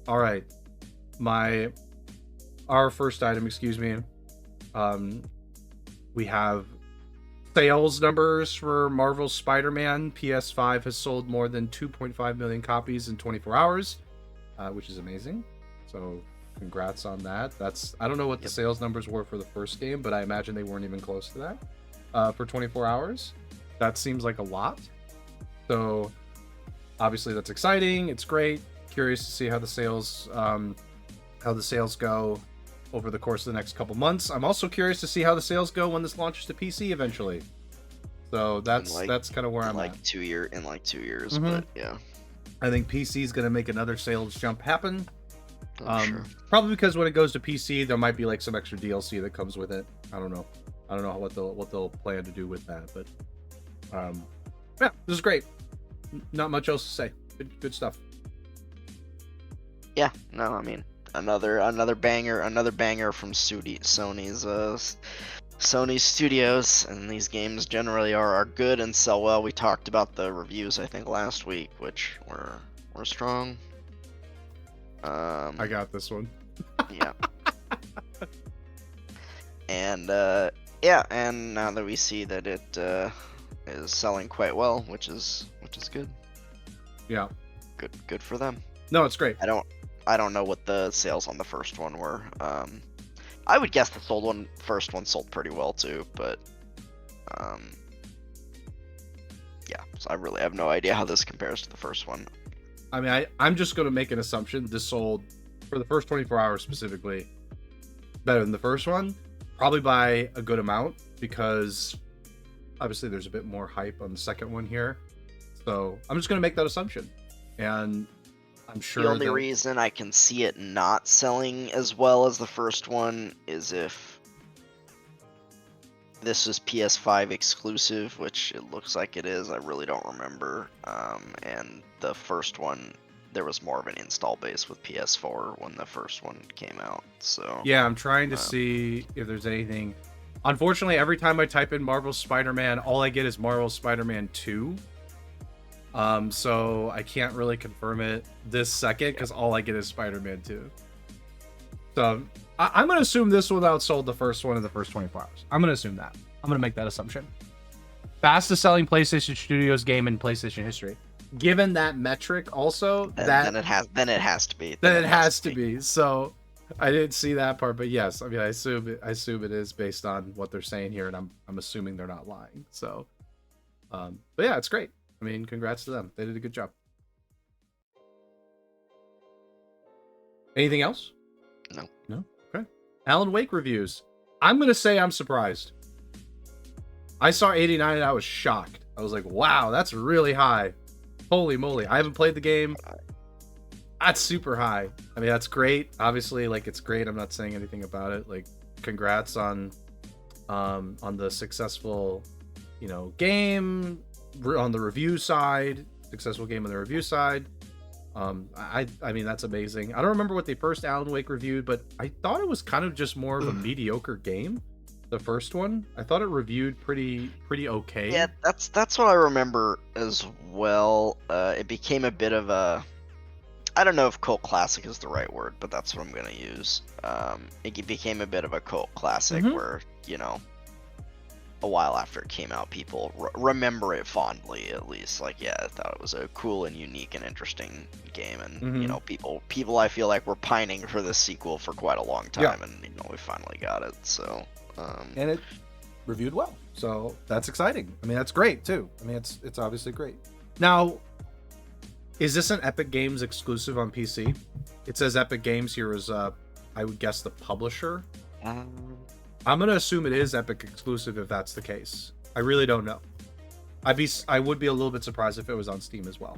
All right. Our first item, excuse me. We have sales numbers for Marvel's Spider-Man. PS5 has sold more than 2.5 million copies in 24 hours, which is amazing. So congrats on that. I don't know what the sales numbers were for the first game, but I imagine they weren't even close to that for 24 hours. That seems like a lot. So obviously that's exciting. It's great. Curious to see how the sales go over the course of the next couple months. I'm also curious to see how the sales go when this launches to PC eventually. So that's kind of where I'm at. 2 years, Mm-hmm. But yeah. I think PC is going to make another sales jump happen. Sure. Probably because when it goes to PC, there might be like some extra DLC that comes with it. I don't know what they'll plan to do with that, but yeah, this is great. Not much else to say. Good stuff. Yeah, no, I mean, another banger from Sony's studios, and these games generally are good and sell well. We talked about the reviews, I think, last week, which were strong. I got this one. Yeah. And and now that we see that it is selling quite well, which is good. Yeah. Good for them. No, it's great. I don't know what the sales on the first one were. I would guess the first one sold pretty well too, but yeah, so I really have no idea how this compares to the first one. I mean, I'm just going to make an assumption. This sold, for the first 24 hours specifically, better than the first one. Probably by a good amount, because obviously there's a bit more hype on the second one here. So I'm just going to make that assumption. And I'm sure the only reason I can see it not selling as well as the first one is if this was PS5 exclusive, which it looks like it is. I really don't remember. And the first one, there was more of an install base with PS4 when the first one came out. So yeah, I'm trying to see if there's anything. Unfortunately, every time I type in Marvel's Spider-Man, all I get is Marvel's Spider-Man 2. So I can't really confirm it this second because all I get is Spider-Man 2. So I'm going to assume this one outsold the first one in the first 24 hours. I'm going to assume that. I'm going to make that assumption. Fastest selling PlayStation Studios game in PlayStation history. Given that metric also, then it has to be. Then it has to be. So I didn't see that part, but yes, I mean, I assume it is based on what they're saying here, and I'm assuming they're not lying. So, but yeah, it's great. I mean, congrats to them. They did a good job. Anything else? No. Okay. Alan Wake reviews. I'm gonna say I'm surprised. I saw 89 and I was shocked. I was like, wow, that's really high. Holy moly. I haven't played the game. That's super high. I mean, that's great. Obviously, like, it's great. I'm not saying anything about it. Like, congrats on the successful, game on the review side. Successful game on the review side. I mean, that's amazing. I don't remember what they first Alan Wake reviewed, but I thought it was kind of just more of a mediocre game. The first one, I thought it reviewed pretty okay. Yeah, that's what I remember as well. It became a bit of a, I don't know if cult classic is the right word, but that's what I'm gonna use. It became a bit of a cult classic where, a while after it came out, people remember it fondly, at least. Like, yeah, I thought it was a cool and unique and interesting game, and people I feel like were pining for this sequel for quite a long time, and we finally got it. So, and it reviewed well, so that's exciting. I mean, that's great too. I mean, it's obviously great. Now, is this an Epic Games exclusive on PC? It says Epic Games here is, I would guess, the publisher. I'm gonna assume it is Epic exclusive if that's the case. I really don't know. I would be a little bit surprised if it was on Steam as well,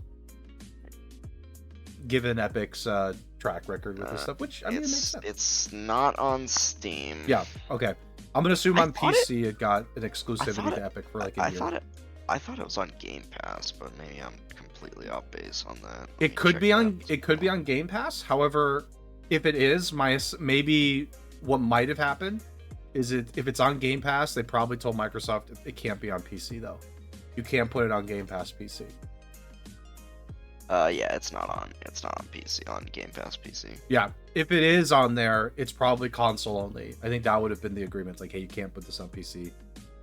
given Epic's track record with this stuff. Which, I mean, it makes sense. It's not on Steam. Yeah. Okay. I'm gonna assume on PC it got an exclusivity to Epic for like a year. I thought it was on Game Pass, but maybe I'm completely off base on that. It could be on Game Pass. However, if it is, maybe what might have happened is if it's on Game Pass, they probably told Microsoft it can't be on PC though. You can't put it on Game Pass PC. Yeah, it's not on PC, on Game Pass PC. Yeah, if it is on there, it's probably console only. I think that would have been the agreement. Like, hey, you can't put this on PC.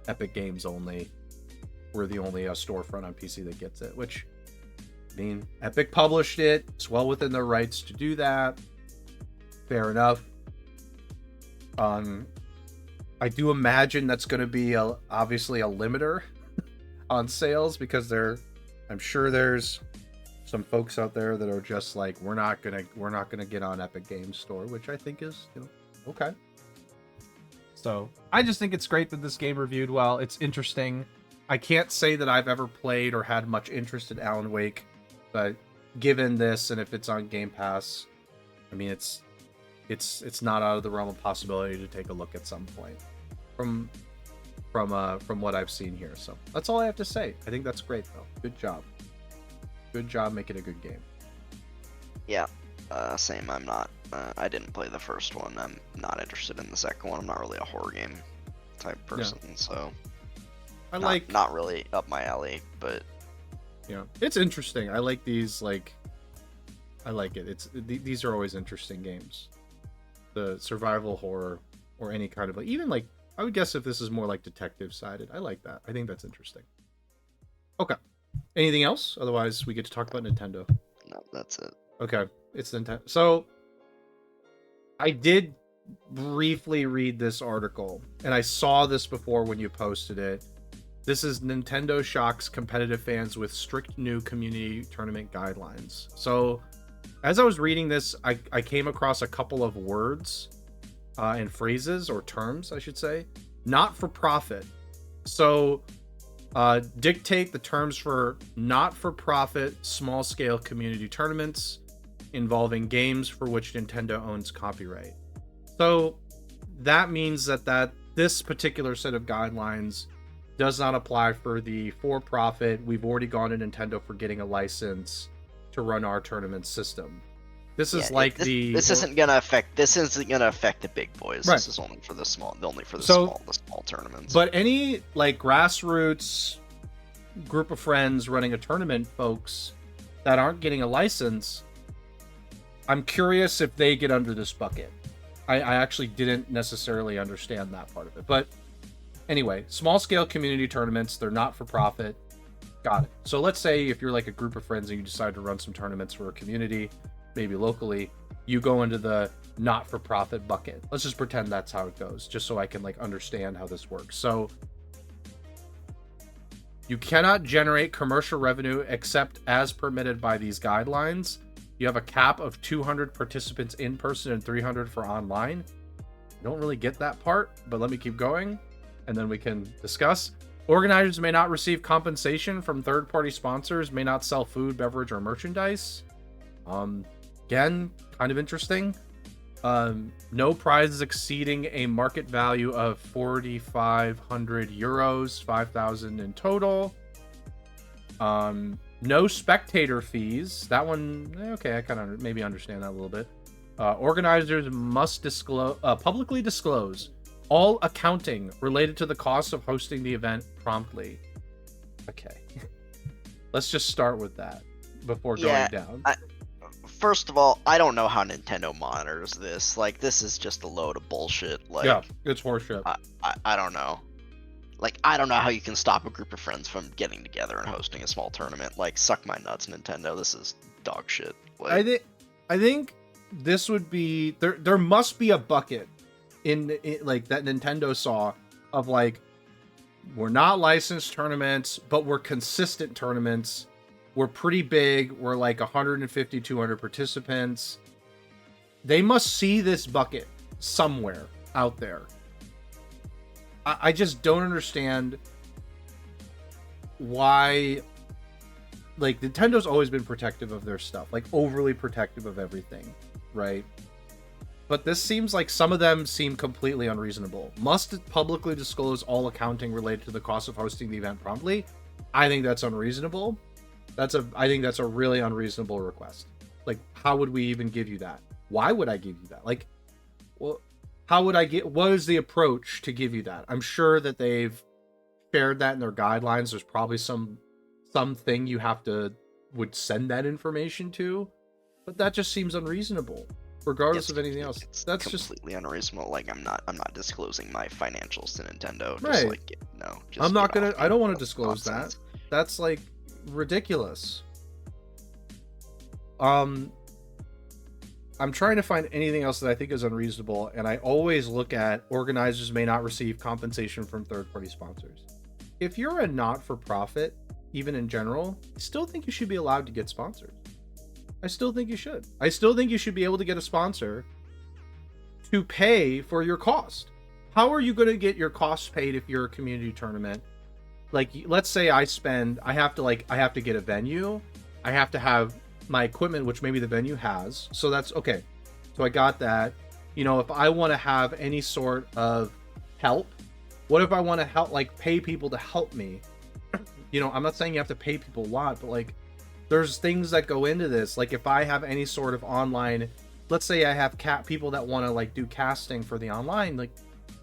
Epic Games only. We're the only storefront on PC that gets it. Which, I mean, Epic published it. It's well within their rights to do that. Fair enough. I do imagine that's going to be obviously a limiter on sales, because I'm sure there's some folks out there that are just like, we're not gonna get on Epic Games Store, which I think is, okay. So I just think it's great that this game reviewed well. It's interesting. I can't say that I've ever played or had much interest in Alan Wake, but given this, and if it's on Game Pass, I mean, it's not out of the realm of possibility to take a look at some point from what I've seen here. So that's all I have to say. I think that's great though. Good job. Good job making a good game. Yeah, same. I'm not. I didn't play the first one. I'm not interested in the second one. I'm not really a horror game type person, so not really up my alley. But yeah, it's interesting. I like these. I like it. These are always interesting games. The survival horror or any kind of even I would guess if this is more like detective sided. I like that. I think that's interesting. Okay. Anything else? Otherwise, we get to talk about Nintendo. No, that's it. Okay, it's Nintendo. So, I did briefly read this article, and I saw this before when you posted it. This is Nintendo shocks competitive fans with strict new community tournament guidelines. So, as I was reading this, I came across a couple of words and phrases, or terms, I should say. Not for profit. So, dictate the terms for not-for-profit small-scale community tournaments involving games for which Nintendo owns copyright. So that means that this particular set of guidelines does not apply for the for-profit. We've already gone to Nintendo for getting a license to run our tournament system. This is this isn't gonna affect the big boys. Right. This is only for the small tournaments. But any grassroots group of friends running a tournament, folks that aren't getting a license, I'm curious if they get under this bucket. I actually didn't necessarily understand that part of it. But anyway, small scale community tournaments, they're not for profit. Got it. So let's say if you're a group of friends and you decide to run some tournaments for a community, maybe locally, you go into the not-for-profit bucket. Let's just pretend that's how it goes, just so I can understand how this works. So you cannot generate commercial revenue except as permitted by these guidelines. You have a cap of 200 participants in person and 300 for online. I don't really get that part, but let me keep going and then we can discuss. Organizers may not receive compensation from third-party sponsors, may not sell food, beverage, or merchandise. Again, kind of interesting. No prizes exceeding a market value of 4,500 euros, 5,000 in total. No spectator fees. That one, okay, I kind of maybe understand that a little bit. Organizers must publicly disclose all accounting related to the cost of hosting the event promptly. Okay. Let's just start with that before going down. First of all, I don't know how Nintendo monitors this. This is just a load of bullshit. Yeah, it's horseshit. I don't know. I don't know how you can stop a group of friends from getting together and hosting a small tournament. Suck my nuts, Nintendo. This is dog shit. I think this would be there must be a bucket in that Nintendo saw of we're not licensed tournaments, but we're consistent tournaments. We're pretty big. We're 150, 200 participants. They must see this bucket somewhere out there. I just don't understand why. Nintendo's always been protective of their stuff, overly protective of everything, right? But this seems like some of them seem completely unreasonable. Must publicly disclose all accounting related to the cost of hosting the event promptly. I think that's unreasonable. I think that's a really unreasonable request. How would we even give you that? Why would I give you that? How would what is the approach to give you that? I'm sure that they've shared that in their guidelines. There's probably something you have to would send that information to, but that just seems unreasonable, regardless of anything else. That's completely unreasonable. Like I'm not disclosing my financials to Nintendo. Just Right. like no, just I'm not get gonna. off I don't want to the disclose nonsense. that. That's like ridiculous. I'm trying to find anything else that I think is unreasonable, and I always look at organizers may not receive compensation from third-party sponsors. If you're a not-for-profit, even in general, I still think you should be allowed to get sponsors. I still think you should. I still think you should be able to get a sponsor to pay for your cost. How are you going to get your costs paid if you're a community tournament? Like, let's say I have to get a venue. I have to have my equipment, which maybe the venue has. So that's okay. So I got that. You know, if I want to have any sort of help, what if I want to help, like pay people to help me? You know, I'm not saying you have to pay people a lot, but like there's things that go into this. Like if I have any sort of online, let's say I have people that want to like do casting for the online, like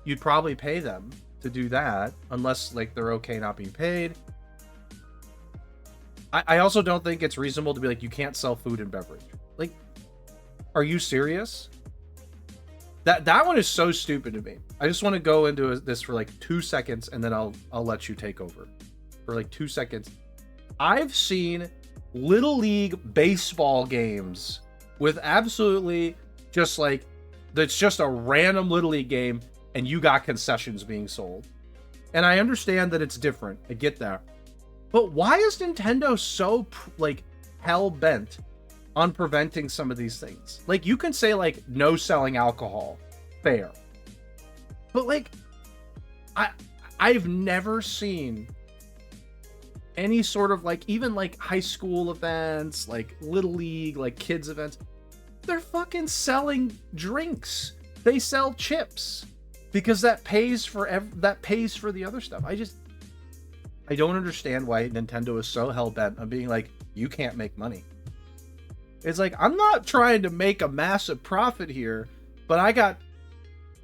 you'd probably pay them to do that, unless like they're okay not being paid. I also don't think it's reasonable to be like, you can't sell food and beverage. Like, are you serious? That one is so stupid to me. I just want to go into this for like 2 seconds, and then I'll let you take over for like 2 seconds. I've seen Little League baseball games with absolutely just like, that's just a random Little League game, and you got concessions being sold. And I understand that it's different. I get that. But why is Nintendo so like hell bent on preventing some of these things? Like you can say like no selling alcohol, fair. But like I've never seen any sort of like, even like high school events, like Little League, like kids events, they're fucking selling drinks. They sell chips because that pays for the other stuff. I don't understand why Nintendo is so hell-bent on being like, you can't make money. It's like, I'm not trying to make a massive profit here, but I got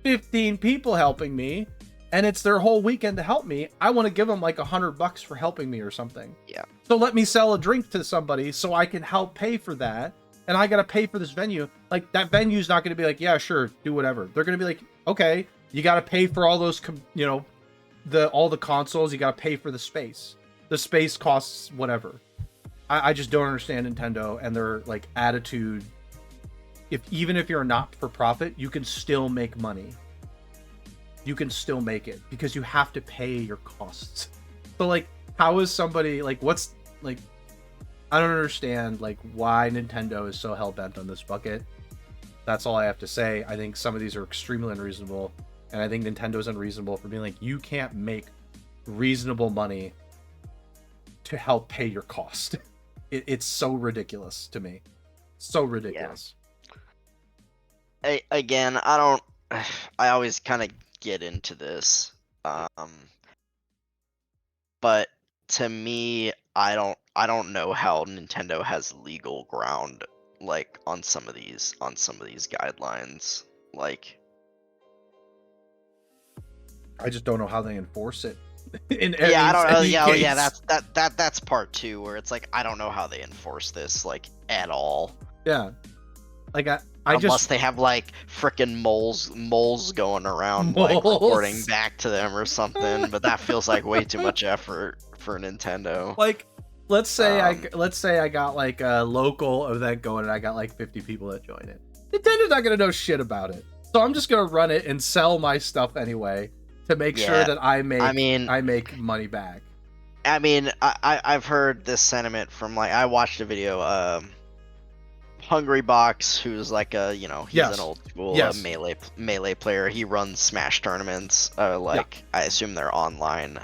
15 people helping me, and it's their whole weekend to help me. I want to give them like $100 for helping me or something. Yeah. So let me sell a drink to somebody so I can help pay for that, and I got to pay for this venue. Like, that venue's not going to be like, yeah, sure, do whatever. They're going to be like, okay, you got to pay for all those, you know, all the consoles. You got to pay for the space. The space costs whatever. I just don't understand Nintendo and their like attitude. Even if you're not for profit, you can still make money. You can still make it because you have to pay your costs. So like, how is somebody like, what's like, I don't understand like why Nintendo is so hell-bent on this bucket. That's all I have to say. I think some of these are extremely unreasonable. And I think Nintendo's unreasonable for being like, you can't make reasonable money to help pay your cost. It's so ridiculous to me. So ridiculous. Yeah. I always kind of get into this. But to me, I don't know how Nintendo has legal ground like on some of these guidelines. Like, I just don't know how they enforce it. I don't know. Yeah, that's part two, where it's like I don't know how they enforce this like at all. Yeah, like unless they have like frickin' moles going around like reporting back to them or something. But that feels like way too much effort for Nintendo. Like, let's say I got like a local event going and I got like 50 people that join it. Nintendo's not gonna know shit about it, so I'm just gonna run it and sell my stuff anyway to make sure that I make money back. I mean, I've heard this sentiment from like, I watched a video, Hungry Box, who's like a, you know, he's an old school melee player. He runs Smash tournaments, I assume they're online.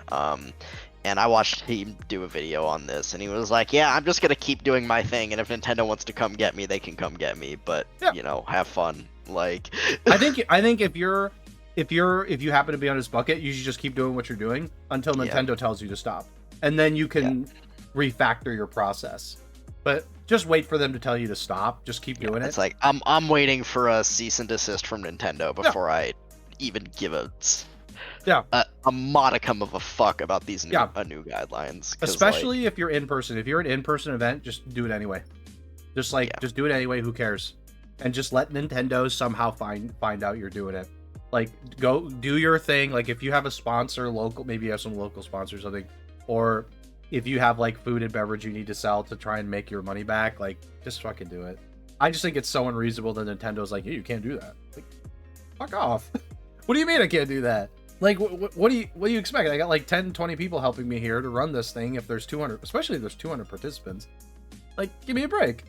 And I watched him do a video on this, and he was like, yeah, I'm just gonna keep doing my thing, and if Nintendo wants to come get me, they can come get me, but you know, have fun. Like, I think if you happen to be on his bucket, you should just keep doing what you're doing until Nintendo tells you to stop. And then you can refactor your process. But just wait for them to tell you to stop. Just keep doing it. It's like, I'm waiting for a cease and desist from Nintendo before I even give a Yeah. a modicum of a fuck about these new Yeah. new guidelines. Especially if you're in person. If you're an in-person event, just do it anyway. Just do it anyway. Who cares? And just let Nintendo somehow find out you're doing it. Like, go do your thing. Like, if you have a sponsor, local, maybe you have some local sponsor or something, or if you have like food and beverage you need to sell to try and make your money back, like, just fucking do it. I just think it's so unreasonable that Nintendo's like, hey, you can't do that. Like, fuck off. What do you mean I can't do that? Like, what do you expect? I got like 10, 20 people helping me here to run this thing. If there's 200, especially if there's 200 participants, like, give me a break.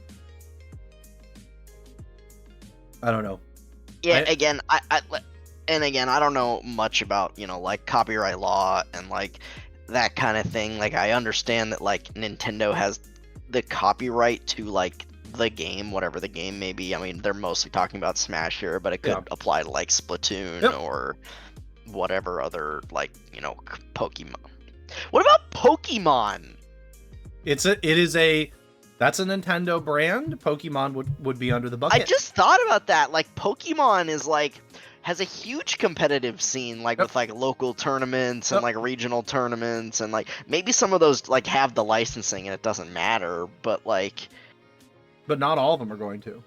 I don't know. Yeah, again, I don't know much about, like copyright law and like that kind of thing. Like, I understand that like Nintendo has the copyright to like the game, whatever the game may be. I mean, they're mostly talking about Smash here, but it could apply to like Splatoon or whatever other, like, Pokemon. What about Pokemon? That's a Nintendo brand. Pokemon would be under the bucket. I just thought about that. Like, Pokemon is like has a huge competitive scene, like with like local tournaments and like regional tournaments, and like maybe some of those like have the licensing and it doesn't matter, but not all of them are going to.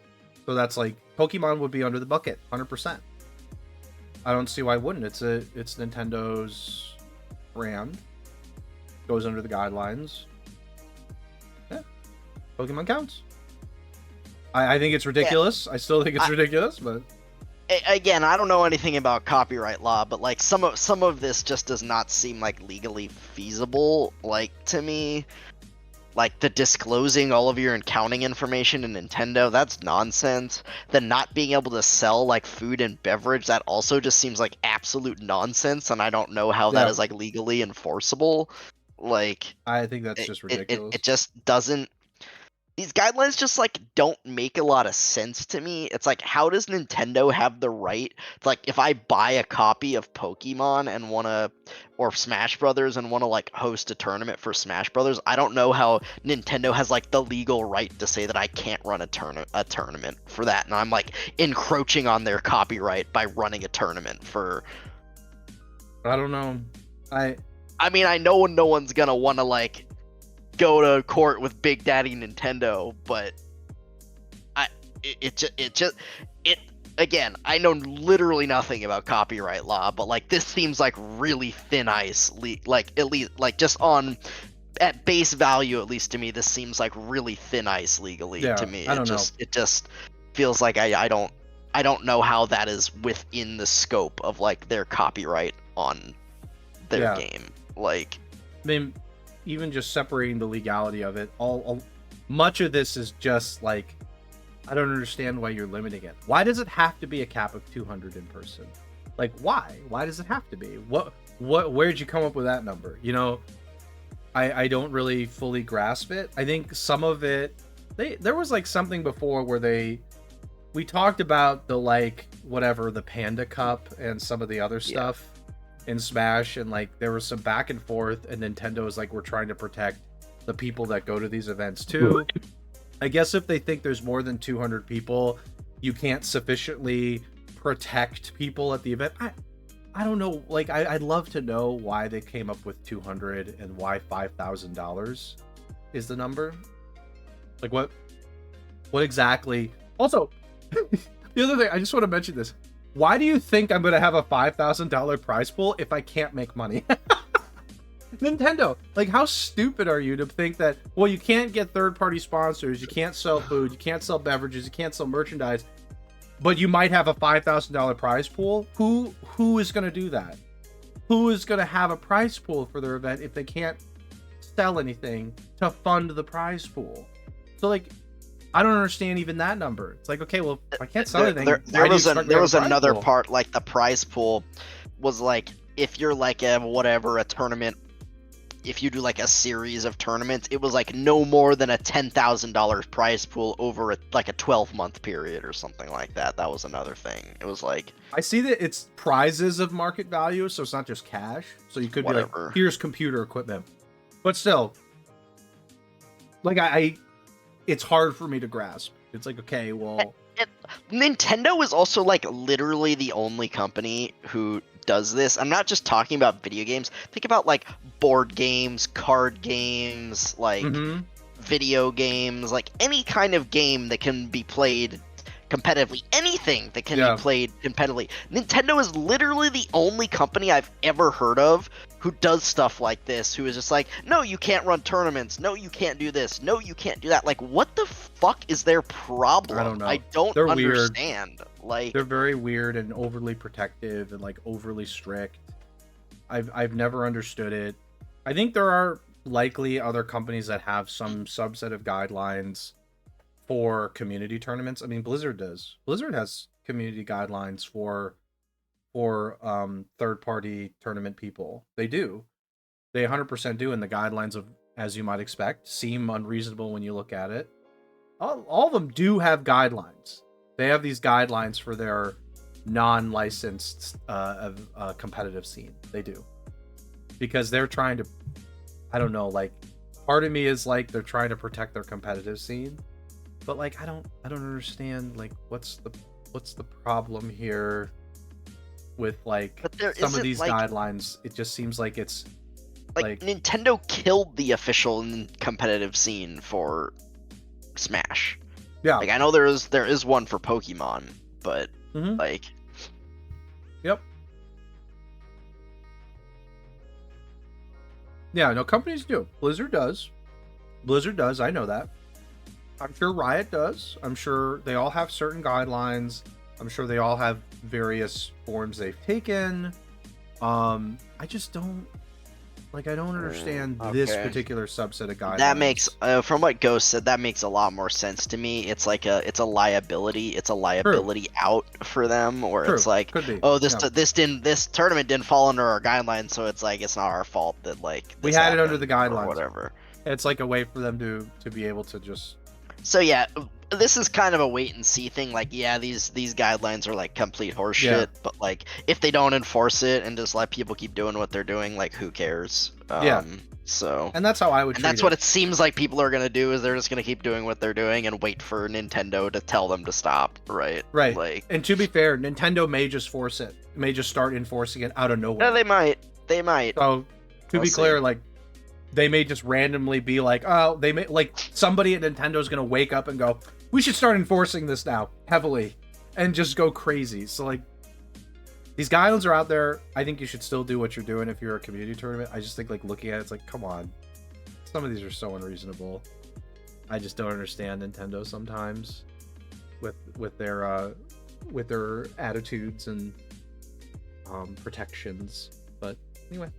So that's like Pokemon would be under the bucket, 100%. I don't see why it wouldn't. It's Nintendo's brand, goes under the guidelines. Pokemon counts. I think it's ridiculous. I still think it's ridiculous, but again, I don't know anything about copyright law, but like some of this just does not seem like legally feasible, like, to me. Like, the disclosing all of your accounting information in Nintendo, that's nonsense. The not being able to sell like food and beverage, that also just seems like absolute nonsense, and I don't know how that is like legally enforceable. Like, I think that's just ridiculous. It just doesn't. These guidelines just like don't make a lot of sense to me. It's like, how does Nintendo have the right to, like, if I buy a copy of Pokemon and or Smash Brothers and want to like host a tournament for Smash Brothers, I don't know how Nintendo has like the legal right to say that I can't run a tournament for that, and I'm like encroaching on their copyright by running a tournament for. I don't know. I mean, I know no one's gonna want to like go to court with Big Daddy Nintendo, but again, I know literally nothing about copyright law, but like this seems like really thin ice, like at least like just at base value, at least to me, this seems like really thin ice legally to me. I don't know. It just feels like I don't know how that is within the scope of like their copyright on their game. Like, I mean, even just separating the legality of it, much of this is just like, I don't understand why you're limiting it. Why does it have to be a cap of 200 in person? Like, why? Why does it have to be? Where'd you come up with that number? I don't really fully grasp it. I think some of it, there was like something before where we talked about the like whatever, the Panda Cup and some of the other stuff in Smash, and like there was some back and forth, and Nintendo was like, we're trying to protect the people that go to these events too. I guess if they think there's more than 200 people, you can't sufficiently protect people at the event. I don't know. Like, I'd love to know why they came up with 200 and why $5,000 is the number. Like, what exactly? Also, the other thing, I just want to mention this. Why do you think I'm going to have a $5,000 prize pool if I can't make money? Nintendo, like, how stupid are you to think that, well, you can't get third-party sponsors, you can't sell food, you can't sell beverages, you can't sell merchandise, but you might have a $5,000 prize pool? Who is going to do that? Who is going to have a prize pool for their event if they can't sell anything to fund the prize pool? So, like, I don't understand even that number. It's like, okay, well, if I can't sell anything, there was another part, like the prize pool was like, if you're like a tournament, if you do like a series of tournaments, it was like no more than a $10,000 prize pool over like a 12-month period or something like that. That was another thing. It was like, I see that it's prizes of market value, so it's not just cash. So you could be like, here's computer equipment, but still, like it's hard for me to grasp. It's like, okay, well, Nintendo is also like literally the only company who does this, I'm not just talking about video games. Think about like board games, card games, like video games, like any kind of game that can be played competitively, anything that can be played competitively. Nintendo is literally the only company I've ever heard of who does stuff like this, who is just like, no, you can't run tournaments, no, you can't do this, no, you can't do that. Like, what the fuck is their problem? I don't know. I don't They're understand. Weird. Like, they're very weird and overly protective and like overly strict. I've never understood it. I think there are likely other companies that have some subset of guidelines for community tournaments. I mean, Blizzard does. Blizzard has community guidelines for third-party tournament people. They do. They 100% do, and the guidelines, of, as you might expect, seem unreasonable when you look at it. All of them do have guidelines. They have these guidelines for their non-licensed competitive scene. They do. Because they're trying to, I don't know, like, part of me is like they're trying to protect their competitive scene. But like I don't understand like what's the problem here with like some of these guidelines. It just seems like it's like Nintendo killed the official competitive scene for Smash. Yeah. Like I know there is one for Pokemon, but like Yep. Yeah, no, companies do. Blizzard does. I know that. I'm sure Riot does. I'm sure they all have certain guidelines. I'm sure they all have various forms they've taken. I just don't like. I don't understand this particular subset of guidelines. That makes, from what Ghost said, that makes a lot more sense to me. It's like it's a liability. It's a liability out for them, or it's like, oh, this tournament didn't fall under our guidelines, so it's like it's not our fault that like we had it under the guidelines or whatever. It's like a way for them to be able to just. So yeah, this is kind of a wait and see thing. Like, yeah, these guidelines are like complete horseshit, but like if they don't enforce it and just let people keep doing what they're doing, like who cares? So. And that's how I would. And that's what it seems like people are gonna do, is they're just gonna keep doing what they're doing and wait for Nintendo to tell them to stop. Right. Right. Like. And to be fair, Nintendo may just force it. May just start enforcing it out of nowhere. No, they might. They might. So to be clear, like. They may just randomly be like, oh, they may like somebody at Nintendo's gonna wake up and go, we should start enforcing this now heavily, and just go crazy. So like, these guidelines are out there. I think you should still do what you're doing if you're a community tournament. I just think like looking at it, it's like, come on, some of these are so unreasonable. I just don't understand Nintendo sometimes with their attitudes and protections. But anyway.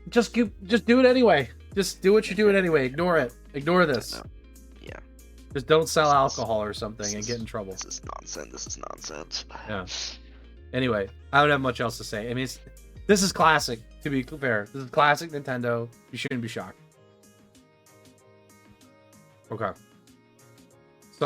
Just do it anyway. Just do what you're doing anyway. Ignore it. Ignore this. Yeah. Just don't sell alcohol or something and get in trouble. This is nonsense. Yeah. Anyway, I don't have much else to say. I mean, this is classic, to be fair. This is classic Nintendo. You shouldn't be shocked. Okay.